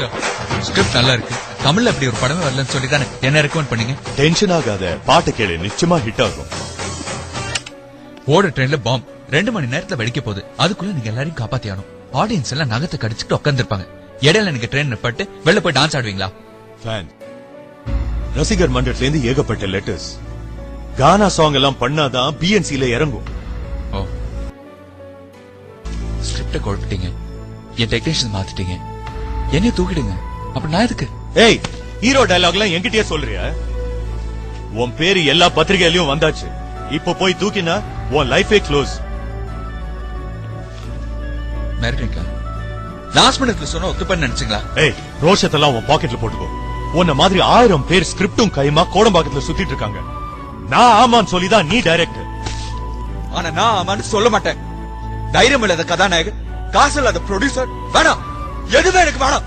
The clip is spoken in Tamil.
சார், ஸ்கிரிப்ட் நல்லா இருக்கு. தமிழ்ல அப்படி ஒரு படமே வரலன்னு சொல்லி தானே என்ன ரெக்கமெண்ட் பண்ணீங்க. டென்ஷன் ஆகாத, பாட்டு கேளு, நிச்சயமா ஹிட் ஆகும். ஓட ட்ரெயின்ல பாம் 2 மணி நேரத்துல வெடிக்க போகுது. அதுக்குள்ள நீங்க எல்லாரையும் காப்பாத்தியானும். ஆடியன்ஸ் எல்லாம் நகத்தை கடிச்சுட்டு உட்காந்துருப்பாங்க. இடையில நீங்க ட்ரெயின் நிப்பாட்டு வெளில போய் டான்ஸ் ஆடுவீங்களா? ஃபேன் ரசிகர் மன்றத்துல இருந்து ஏகப்பட்ட லெட்டர்ஸ். கானா சாங் எல்லாம் பண்ணாதான் பிஎன்சில இறங்கும். ஓ, ஸ்கிரிப்ட குழப்பிட்டீங்க, என் டெக்னீஷியன் மாத்திட்டீங்க, என்னைய தூக்கிடுங்க. அப்ப நான் எதுக்கு? ஏய், ஹீரோ டயலாக் எல்லாம் என்கிட்டயே சொல்றியா? உன் பேரு எல்லா பத்திரிகையிலயும் வந்தாச்சு. இப்ப போய் தூக்கினா உன் லைஃபே க்ளோஸ். மிரட்டுறீங்களா? லாஸ்ட் மினிட்ல சொன்னா ஒத்துப்பன்னு நினைச்சீங்களா? ஏய், ரோஷத்தெல்லாம் உன் பாக்கெட்ல போட்டுக்கோ. உன்ன மாதிரி 1000 பேர் ஸ்கிரிப்டும் கைமா கோடம்பாக்கத்துல சுத்திட்டு இருக்காங்க. நான் ஆமான்னு சொல்லிதான் நீ டைரக்டர். ஆனா நான் ஆமான்னு சொல்ல மாட்டேன். தைரியம் இல்லாத கதாநாயகன், காசு இல்லாத ப்ரொடியூசர் வேணாம். எதுவுமே எனக்கு வேணாம்.